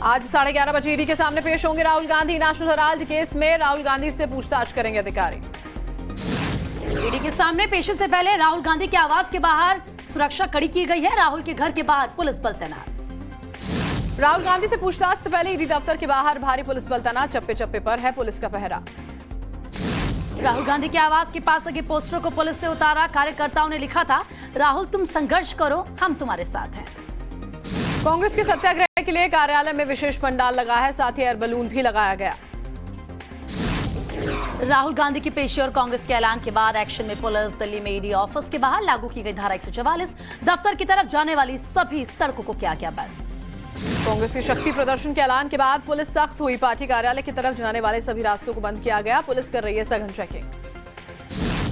आज 11:30 बजे ईडी के सामने पेश होंगे Rahul Gandhi. National Herald case में राहुल गांधी से पूछताछ करेंगे अधिकारी। ईडी के सामने पेशी से पहले राहुल गांधी के आवास के बाहर सुरक्षा कड़ी की गई है। राहुल के घर के बाहर पुलिस बल तैनात। राहुल गांधी से पूछताछ से पहले ईडी दफ्तर के बाहर भारी पुलिस बल तैनात। चप्पे चप्पे पर है पुलिस का पहरा। राहुल गांधी के आवास के पास लगे पोस्टर को पुलिस ने उतारा। कार्यकर्ताओं ने लिखा था, राहुल तुम संघर्ष करो, हम तुम्हारे साथ हैं। कांग्रेस के सत्याग्रह के लिए कार्यालय में विशेष पंडाल लगा है, साथ ही एयर बलून भी लगाया गया। राहुल गांधी की पेशी और कांग्रेस के ऐलान के बाद एक्शन में पुलिस। दिल्ली में ईडी ऑफिस के बाहर लागू की गई धारा 144। दफ्तर की तरफ जाने वाली सभी सड़कों को किया गया बंद। कांग्रेस के शक्ति प्रदर्शन के ऐलान के बाद पुलिस सख्त हुई। पार्टी कार्यालय की तरफ जाने वाले सभी रास्तों को बंद किया गया। पुलिस कर रही है सघन चेकिंग।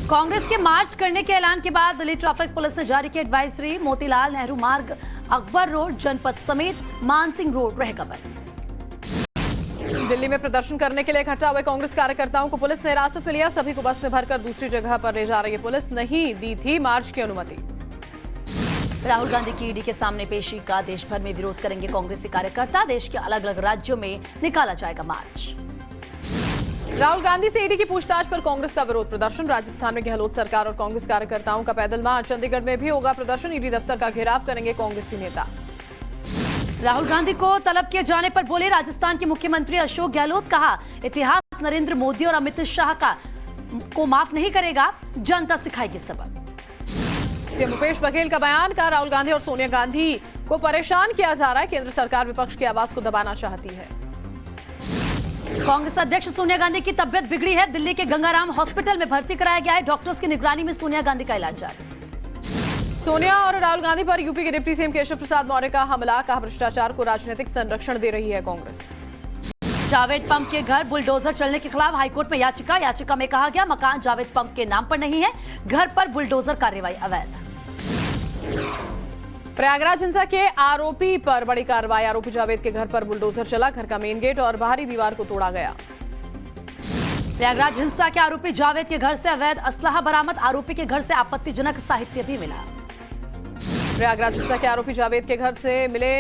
कांग्रेस के मार्च करने के ऐलान के बाद दिल्ली ट्रैफिक पुलिस ने जारी की एडवाइजरी। मोतीलाल नेहरू मार्ग, अकबर रोड, जनपथ समेत मानसिंह रोड रहेगा बंद। दिल्ली में प्रदर्शन करने के लिए इकट्ठा हुए कांग्रेस कार्यकर्ताओं को पुलिस ने हिरासत में लिया। सभी को बस में भरकर दूसरी जगह पर ले जा रही है पुलिस। नहीं दी थी मार्च की अनुमति। राहुल गांधी की ईडी के सामने पेशी का देश भर में विरोध करेंगे कांग्रेसी कार्यकर्ता। देश के अलग अलग राज्यों में निकाला जाएगा मार्च। राहुल गांधी से ईडी की पूछताछ पर कांग्रेस का विरोध प्रदर्शन। राजस्थान में गहलोत सरकार और कांग्रेस कार्यकर्ताओं का पैदल मार्च। चंडीगढ़ में भी होगा प्रदर्शन। ईडी दफ्तर का घेराव करेंगे कांग्रेसी नेता। राहुल गांधी को तलब किए जाने पर बोले राजस्थान के मुख्यमंत्री अशोक गहलोत। कहा, इतिहास नरेंद्र मोदी और अमित शाह को माफ नहीं करेगा, जनता सिखाएगी सबक। सीएम भूपेश बघेल का बयान। का राहुल गांधी और सोनिया गांधी को परेशान किया जा रहा है। केंद्र सरकार विपक्ष की आवाज को दबाना चाहती है। कांग्रेस अध्यक्ष सोनिया गांधी की तबियत बिगड़ी है। दिल्ली के गंगाराम हॉस्पिटल में भर्ती कराया गया है। डॉक्टर्स की निगरानी में सोनिया गांधी का इलाज जारी। सोनिया और राहुल गांधी पर यूपी के डिप्टी सीएम केशव प्रसाद मौर्य का हमला। कहा, भ्रष्टाचार को राजनीतिक संरक्षण दे रही है कांग्रेस। जावेद पंप के घर बुलडोजर चलने के खिलाफ हाईकोर्ट में याचिका में कहा गया, मकान जावेद पंप के नाम पर नहीं है, घर पर बुलडोजर कार्रवाई अवैध। प्रयागराज हिंसा के आरोपी पर बड़ी कार्रवाई। आरोपी जावेद के घर पर बुलडोजर चला। घर का मेन गेट और बाहरी दीवार को तोड़ा गया। प्रयागराज हिंसा के आरोपी जावेद के घर से अवैध असलाह बरामद। आरोपी के घर से आपत्तिजनक साहित्य भी मिला। प्रयागराज हिंसा के आरोपी जावेद के घर से मिले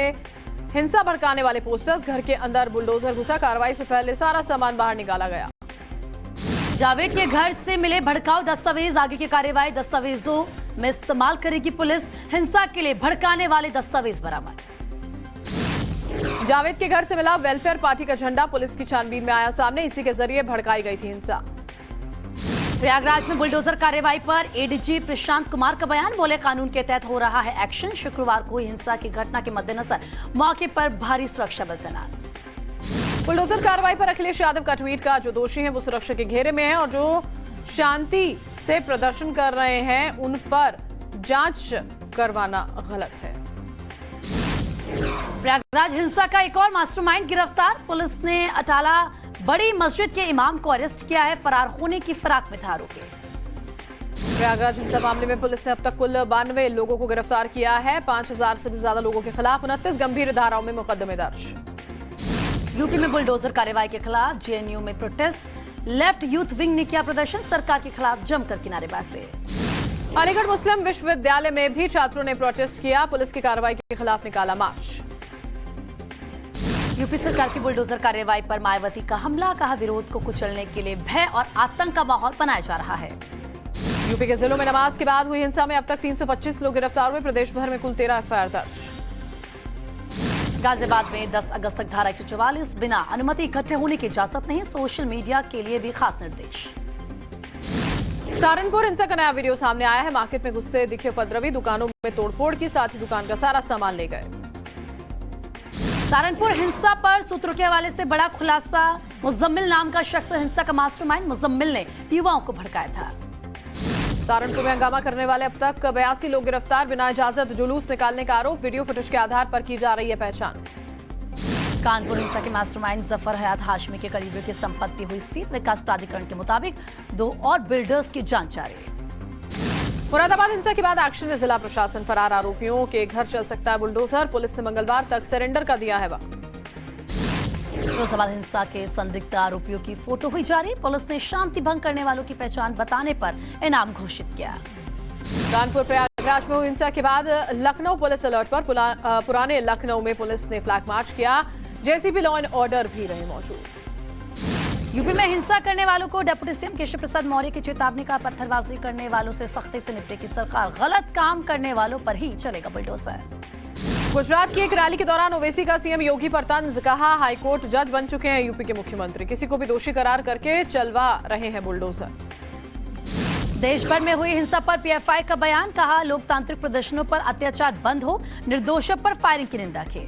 हिंसा भड़काने वाले पोस्टर्स। घर के अंदर बुलडोजर घुसा। कार्रवाई से पहले सारा सामान बाहर निकाला गया। जावेद के घर से मिले भड़काऊ दस्तावेज। आगे की कार्रवाई दस्तावेजों में इस्तेमाल करेगी पुलिस। हिंसा के लिए भड़काने वाले दस्तावेज बरामद। जावेद के घर से मिला वेलफेयर पार्टी का झंडा। पुलिस की छानबीन में आया सामने। इसी के जरिए भड़काई गई थी हिंसा। प्रयागराज में बुलडोजर कार्रवाई पर एडीजी प्रशांत कुमार का बयान। बोले, कानून के तहत हो रहा है एक्शन। शुक्रवार को हुई हिंसा की घटना के मद्देनजर मौके पर भारी सुरक्षा बल तैनात। बुलडोजर कार्रवाई पर अखिलेश यादव का ट्वीट। का जो दोषी हैं वो सुरक्षा के घेरे में हैं और जो शांति से प्रदर्शन कर रहे हैं उन पर जांच करवाना गलत है। प्रयागराज हिंसा का एक और मास्टरमाइंड गिरफ्तार। पुलिस ने अटाला बड़ी मस्जिद के इमाम को अरेस्ट किया है। फरार होने की फिराक में था आरोपी। प्रयागराज हिंसा मामले में पुलिस ने अब तक कुल 92 लोगों को गिरफ्तार किया है। 5000 से भी ज्यादा लोगों के खिलाफ 29 गंभीर धाराओं में मुकदमे दर्ज। यूपी में बुलडोजर कार्रवाई के खिलाफ जेएनयू में प्रोटेस्ट। लेफ्ट यूथ विंग ने किया प्रदर्शन। सरकार के खिलाफ जमकर किनारेबाजी। अलीगढ़ मुस्लिम विश्वविद्यालय में भी छात्रों ने प्रोटेस्ट किया। पुलिस की कार्रवाई के खिलाफ निकाला मार्च। यूपी सरकार की बुलडोजर कार्रवाई पर मायावती का हमला। कहा, विरोध को कुचलने के लिए भय और आतंक का माहौल बनाया जा रहा है। यूपी के जिलों में नमाज के बाद हुई हिंसा में अब तक 325 लोग गिरफ्तार हुए। प्रदेश भर में कुल 13 एफआईआर दर्ज। गाजियाबाद में 10 अगस्त तक धारा 144। बिना अनुमति इकट्ठे होने की इजाजत नहीं। सोशल मीडिया के लिए भी खास निर्देश। सहारनपुर हिंसा का नया वीडियो सामने आया है। मार्केट में घुसते दिखे उपद्रवी। दुकानों में तोड़फोड़ की, साथ ही दुकान का सारा सामान ले गए। सहारनपुर हिंसा पर सूत्रों के हवाले से बड़ा खुलासा। मुजम्मिल नाम का शख्स हिंसा का मास्टरमाइंड। मुजम्मिल ने युवाओं को भड़काया था। सहारनपुर में हंगामा करने वाले अब तक 82 लोग गिरफ्तार। बिना इजाजत जुलूस निकालने का आरोप। वीडियो फुटेज के आधार पर की जा रही है पहचान। कानपुर हिंसा के मास्टरमाइंड जफर हयात हाशमी के करीबियों की संपत्ति हुई सीज। विकास प्राधिकरण के मुताबिक 2 और बिल्डर्स की जांच जारी। मुरादाबाद हिंसा के बाद एक्शन में जिला प्रशासन। फरार आरोपियों के घर चल सकता है बुलडोजर। पुलिस ने मंगलवार तक सरेंडर का दिया है वक्त। फिरोजाबाद हिंसा के संदिग्ध आरोपियों की फोटो हुई जारी। पुलिस ने शांति भंग करने वालों की पहचान बताने पर इनाम घोषित किया। कानपुर प्रयागराज में हुई हिंसा के बाद लखनऊ पुलिस अलर्ट पर। पुराने लखनऊ में पुलिस ने फ्लैग मार्च किया। जेसीबी लॉ एंड ऑर्डर भी रहे मौजूद। यूपी में हिंसा करने वालों को डिप्टी सीएम केशव प्रसाद मौर्य की चेतावनी का, पत्थरबाजी करने वालों से सख्ती से निपटेगी सरकार, गलत काम करने वालों पर ही चलेगा बुलडोजर। गुजरात की एक रैली के दौरान ओवैसी का सीएम योगी पर तंज, कहा हाईकोर्ट जज बन चुके हैं यूपी के मुख्यमंत्री, किसी को भी दोषी करार करके चलवा रहे हैं बुलडोजर। देश भर में हुई हिंसा पर पीएफआई का बयान, कहा लोकतांत्रिक प्रदर्शनों पर अत्याचार बंद हो, निर्दोषों पर फायरिंग की निंदा की।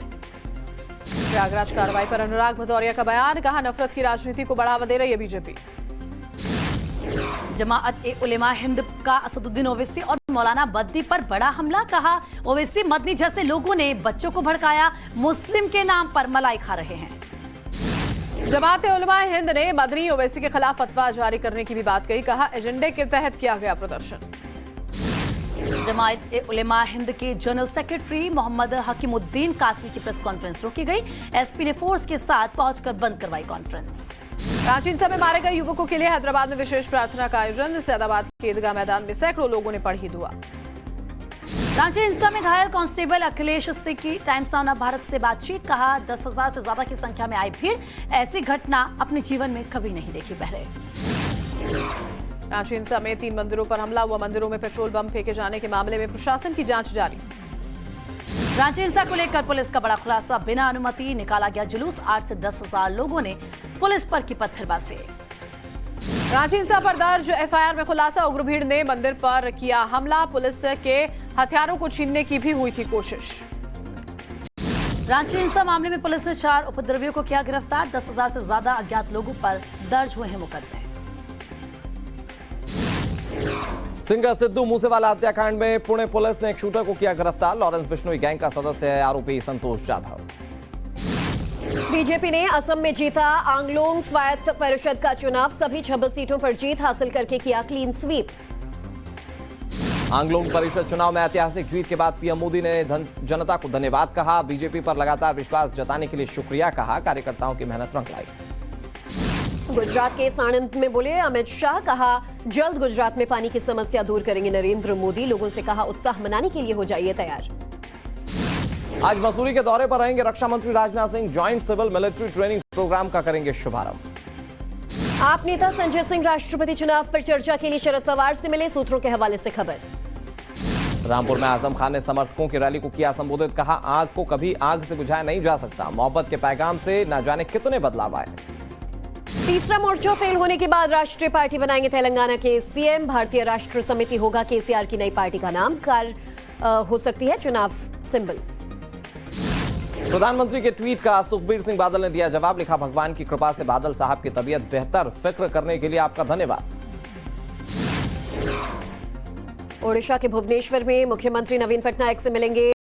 प्रयागराज कार्रवाई पर अनुराग भदौरिया का बयान, कहा नफरत की राजनीति को बढ़ावा दे रही है बीजेपी। जमात-ए-उलेमा हिंद का असदुद्दीन ओवैसी और मौलाना बद्दी पर बड़ा हमला, कहा ओवैसी मदनी जैसे लोगों ने बच्चों को भड़काया, मुस्लिम के नाम पर मलाई खा रहे हैं। जमात-ए-उलेमा हिंद ने मदनी ओवैसी के खिलाफ फतवा जारी करने की भी बात कही, कहा एजेंडे के तहत किया गया प्रदर्शन। जमात-ए-उलेमा हिंद के जनरल सेक्रेटरी मोहम्मद हकीमुद्दीन कासमी की प्रेस कॉन्फ्रेंस रोकी गई, एसपी ने फोर्स के साथ पहुंचकर बंद करवाई कॉन्फ्रेंस। रांची हिंसा में मारे गए युवकों के लिए हैदराबाद में विशेष प्रार्थना का आयोजन, सैदाबाद के ईदगाह मैदान में सैकड़ों लोगों ने पढ़ी दुआ। रांची हिंसा में घायल कांस्टेबल अखिलेश सिंह की टाइम्स ऑफ भारत से बातचीत, कहा 10,000 से ज्यादा की संख्या में आई भीड़, ऐसी घटना अपने जीवन में कभी नहीं देखी पहले। रांची हिंसा में 3 मंदिरों पर हमला हुआ, मंदिरों में पेट्रोल बम फेंके जाने के मामले में प्रशासन की जांच जारी। रांची हिंसा को लेकर पुलिस का बड़ा खुलासा, बिना अनुमति निकाला गया जुलूस, 8 से 10,000 लोगों ने पुलिस पर की पत्थरबाजी। रांची हिंसा पर दर्ज एफआईआर में खुलासा, उग्र भीड़ ने मंदिर पर किया हमला, पुलिस के हथियारों को छीनने की भी हुई थी कोशिश। रांची हिंसा मामले में पुलिस ने 4 उपद्रवियों को किया गिरफ्तार, 10,000 से ज्यादा अज्ञात लोगों पर दर्ज हुए हैं मुकदमे। सिंगर सिद्धू मूसेवाला हत्याकांड में पुणे पुलिस ने एक शूटर को किया गिरफ्तार, लॉरेंस बिश्नोई गैंग का सदस्य है आरोपी संतोष जाधव। बीजेपी ने असम में जीता आंगलोंग स्वायत्त परिषद का चुनाव, सभी 26 सीटों पर जीत हासिल करके किया क्लीन स्वीप। आंगलोंग परिषद चुनाव में ऐतिहासिक जीत के बाद पीएम मोदी ने जनता को धन्यवाद कहा, बीजेपी पर लगातार विश्वास जताने के लिए शुक्रिया कहा, कार्यकर्ताओं की मेहनत रंग लाई। गुजरात के साणंद में बोले अमित शाह, कहा जल्द गुजरात में पानी की समस्या दूर करेंगे नरेंद्र मोदी, लोगों से कहा उत्साह मनाने के लिए हो जाइए तैयार। आज मसूरी के दौरे पर रहेंगे रक्षा मंत्री Rajnath Singh, joint civil military training programme का करेंगे शुभारंभ। आप नेता संजय सिंह राष्ट्रपति चुनाव पर चर्चा के लिए शरद पवार से मिले, सूत्रों के हवाले से खबर। रामपुर में आजम खान ने समर्थकों की रैली को किया संबोधित, कहा आग को कभी आग से बुझाया नहीं जा सकता, मोहब्बत के पैगाम से न जाने कितने बदलाव आए। तीसरा मोर्चा फेल होने के बाद राष्ट्रीय पार्टी बनाएंगे तेलंगाना के सीएम, भारतीय राष्ट्र समिति होगा केसीआर की नई पार्टी का नाम, हो सकती है चुनाव सिंबल। प्रधानमंत्री के ट्वीट का सुखबीर सिंह बादल ने दिया जवाब, लिखा भगवान की कृपा से बादल साहब की तबीयत बेहतर, फिक्र करने के लिए आपका धन्यवाद। ओडिशा के भुवनेश्वर में मुख्यमंत्री नवीन पटनायक से मिलेंगे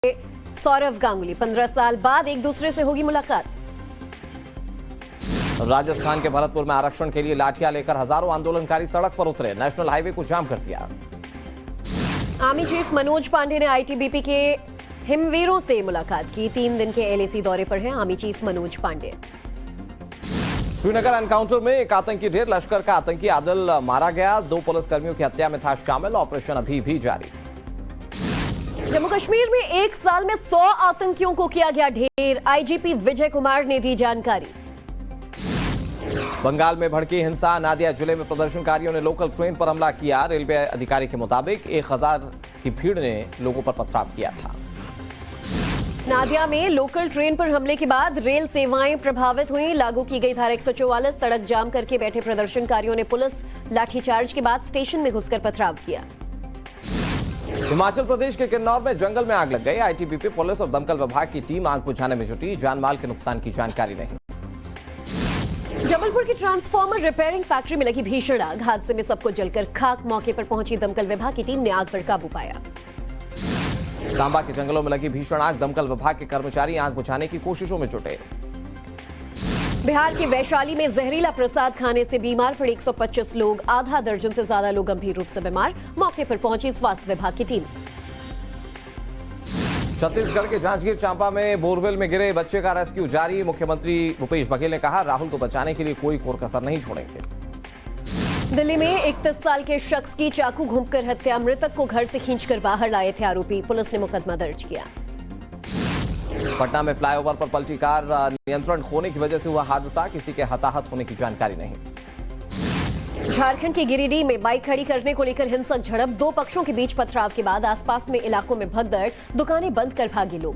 सौरव गांगुली, 15 साल बाद एक दूसरे से होगी मुलाकात। राजस्थान के भरतपुर में आरक्षण के लिए लाठियां लेकर हजारों आंदोलनकारी सड़क पर उतरे, नेशनल हाईवे को जाम कर दिया। आर्मी चीफ मनोज पांडे ने आईटीबीपी के हिमवीरों से मुलाकात की, 3 दिन के एलएसी दौरे पर हैं army chief Manoj Pande. Srinagar encounter में एक आतंकी ढेर, लश्कर का आतंकी आदिल मारा गया, 2 पुलिसकर्मियों की हत्या में था शामिल, ऑपरेशन अभी भी जारी। जम्मू कश्मीर में 1 साल में 100 आतंकियों को किया गया ढेर, आईजीपी विजय कुमार ने दी जानकारी। बंगाल में भड़की हिंसा, नादिया जिले में प्रदर्शनकारियों ने लोकल ट्रेन पर हमला किया, रेलवे अधिकारी के मुताबिक 1000 की भीड़ ने लोगों पर पथराव किया था। नादिया में लोकल ट्रेन पर हमले के बाद रेल सेवाएं प्रभावित हुई, लागू की गई धारा 144, सड़क जाम करके बैठे प्रदर्शनकारियों ने पुलिस लाठीचार्ज के बाद स्टेशन में घुसकर पथराव किया। हिमाचल प्रदेश के किन्नौर में जंगल में आग लग गई, आईटीबीपी पुलिस और दमकल विभाग की टीम आग बुझाने में जुटी, जानमाल के नुकसान की जानकारी नहीं। जबलपुर की ट्रांसफार्मर रिपेयरिंग फैक्ट्री में लगी भीषण आग, हादसे में सबको जलकर खाक, मौके पर पहुंची दमकल विभाग की टीम ने आग पर काबू पाया। सांबा के जंगलों में लगी भीषण आग, दमकल विभाग के कर्मचारी आग बुझाने की कोशिशों में जुटे। बिहार के वैशाली में जहरीला प्रसाद खाने से बीमार पड़े 125 लोग, आधा दर्जन से ज्यादा लोग गंभीर रूप से बीमार, मौके पर पहुंची स्वास्थ्य विभाग की टीम। छत्तीसगढ़ के जांजगीर चांपा में बोरवेल में गिरे बच्चे का रेस्क्यू जारी, मुख्यमंत्री भूपेश बघेल ने कहा राहुल को बचाने के लिए कोई कोर कसर नहीं छोड़ेंगे। दिल्ली में 31 साल के शख्स की चाकू घोंपकर हत्या, मृतक को घर से खींचकर बाहर लाए थे आरोपी, पुलिस ने मुकदमा दर्ज किया। पटना में फ्लाईओवर पर पलटी कार, नियंत्रण खोने की वजह से हुआ हादसा, किसी के हताहत होने की जानकारी नहीं। झारखंड के गिरिडीह में बाइक खड़ी करने को लेकर हिंसक झड़प, दो पक्षों के बीच पथराव के बाद आसपास में इलाकों में भगदड़, दुकानें बंद कर भागे लोग।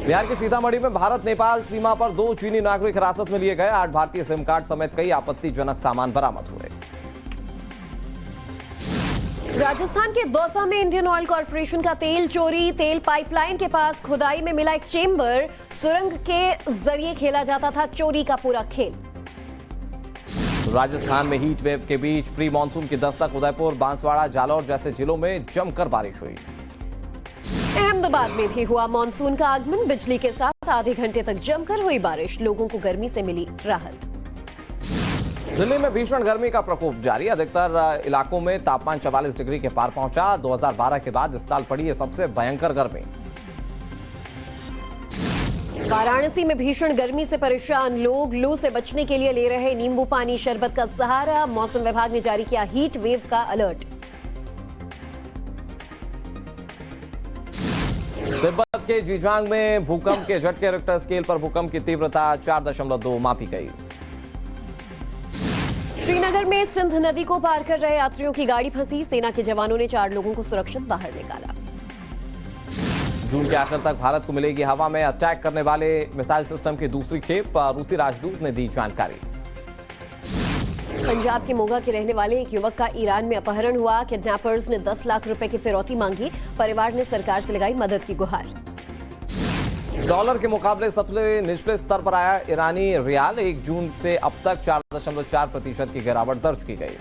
बिहार के सीतामढ़ी में भारत नेपाल सीमा पर 2 चीनी नागरिक हिरासत में लिए गए, 8 भारतीय सिम कार्ड समेत कई आपत्तिजनक सामान बरामद हुए। राजस्थान के दौसा में इंडियन ऑयल कॉर्पोरेशन का तेल चोरी, तेल पाइपलाइन के पास खुदाई में मिला एक चेंबर, सुरंग के जरिए खेला जाता था चोरी का पूरा खेल। राजस्थान में हीट वेव के बीच प्री मानसून की दस्तक, उदयपुर, बांसवाड़ा, जालौर जैसे जिलों में जमकर बारिश हुई। अहमदाबाद में भी हुआ मानसून का आगमन, बिजली के साथ आधे घंटे तक जमकर हुई बारिश, लोगों को गर्मी से मिली राहत। दिल्ली में भीषण गर्मी का प्रकोप जारी, अधिकतर इलाकों में तापमान 44 डिग्री के पार पहुंचा। 2012 के बाद इस साल पड़ी है सबसे भयंकर गर्मी। वाराणसी में भीषण गर्मी से परेशान लोग, लू से बचने के लिए ले रहे नींबू पानी शरबत का सहारा, मौसम विभाग ने जारी किया हीट वेव का अलर्ट। तिब्बत के जीजांग में भूकंप के झटके, रिक्टर स्केल पर भूकंप की तीव्रता 4.2 मापी गई। श्रीनगर में सिंध नदी को पार कर रहे यात्रियों की गाड़ी फंसी, सेना के जवानों ने 4 लोगों को सुरक्षित बाहर निकाला। जून के आखिर तक भारत को मिलेगी हवा में अटैक करने वाले मिसाइल सिस्टम की दूसरी खेप, रूसी राजदूत ने दी जानकारी। पंजाब के मोगा के रहने वाले एक युवक का ईरान में अपहरण हुआ, किडनैपर्स ने 10 लाख रुपए की फिरौती मांगी, परिवार ने सरकार से लगाई मदद की गुहार। डॉलर के मुकाबले सबसे निचले स्तर पर आया ईरानी रियाल, 1 जून से अब तक 4.4% की गिरावट दर्ज की गई।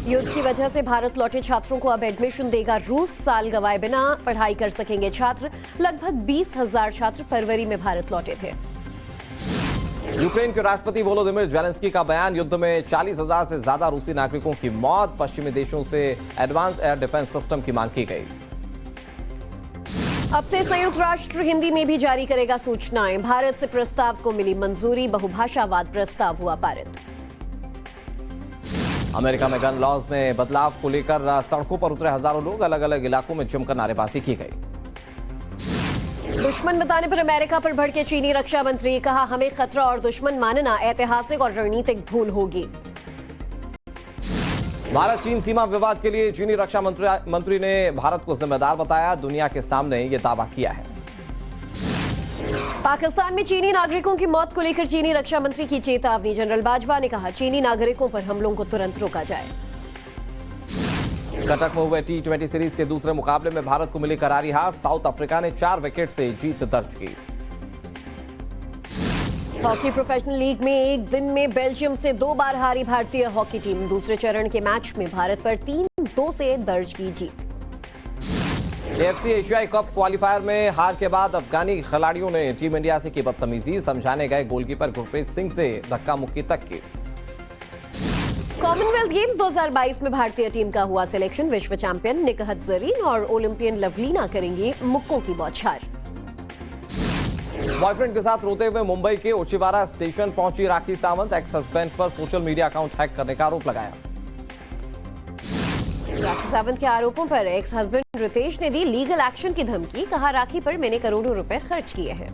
युद्ध की वजह से भारत लौटे छात्रों को अब एडमिशन देगा रूस, साल गंवाए बिना पढ़ाई कर सकेंगे छात्र, लगभग 20,000 छात्र फरवरी में भारत लौटे थे। यूक्रेन के राष्ट्रपति वोलोदिमीर ज़ेलेंस्की का बयान, युद्ध में 40,000 से ज्यादा रूसी नागरिकों की मौत, पश्चिमी देशों से एडवांस एयर डिफेंस सिस्टम की मांग की गई। अब से संयुक्त राष्ट्र हिंदी में भी जारी करेगा सूचनाएं, भारत से प्रस्ताव को मिली मंजूरी, बहुभाषावाद प्रस्ताव हुआ पारित। अमेरिका में गन लॉज में बदलाव को लेकर सड़कों पर उतरे हजारों लोग, अलग अलग इलाकों में जमकर नारेबाजी की गई। दुश्मन बताने पर अमेरिका पर भड़के चीनी रक्षा मंत्री, कहा हमें खतरा और दुश्मन मानना ऐतिहासिक और रणनीतिक भूल होगी। भारत चीन सीमा विवाद के लिए चीनी रक्षा मंत्री ने भारत को जिम्मेदार बताया, दुनिया के सामने ये दावा किया है। पाकिस्तान में चीनी नागरिकों की मौत को लेकर चीनी रक्षा मंत्री की चेतावनी, जनरल बाजवा ने कहा चीनी नागरिकों पर हमलों को तुरंत रोका जाए। कटक में हुए T20 सीरीज के दूसरे मुकाबले में भारत को मिली करारी हार, साउथ अफ्रीका ने 4 विकेट से जीत दर्ज की। हॉकी प्रोफेशनल लीग में एक दिन में बेल्जियम से 2 बार हारी भारतीय हॉकी टीम, दूसरे चरण के मैच में भारत पर 3-2 से दर्ज की जीत। AFC एशियाई कप क्वालिफायर में हार के बाद अफगानी खिलाड़ियों ने टीम इंडिया से की बदतमीजी, समझाने गए गोलकीपर गुरप्रीत सिंह से धक्का मुक्की तक की। कॉमनवेल्थ गेम्स 2022 में भारतीय टीम का हुआ सिलेक्शन, विश्व चैंपियन निकहत जरीन और ओलंपियन लवलीना करेंगी मुक्कों की बौछार। बॉयफ्रेंड के साथ रोते हुए मुंबई के ओशिवारा स्टेशन पहुंची राखी सावंत, एक्स हस्बैंड पर सोशल मीडिया अकाउंट हैक करने का आरोप लगाया। राखी सावंत के आरोपों पर एक्स हस्बैंड रितेश ने दी लीगल एक्शन की धमकी, कहा राखी पर मैंने करोड़ों रुपए खर्च किए हैं।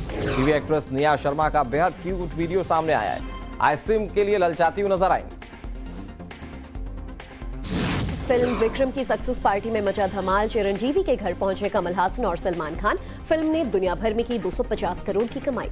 टीवी एक्ट्रेस निया शर्मा का बेहद क्यूट वीडियो सामने आया है, आइसक्रीम के लिए ललचाती हुई नजर आई। फिल्म विक्रम की सक्सेस पार्टी में मचा धमाल, चिरंजीवी के घर पहुंचे कमल हासन और सलमान खान, फिल्म ने दुनिया भर में की 250 करोड़ की कमाई।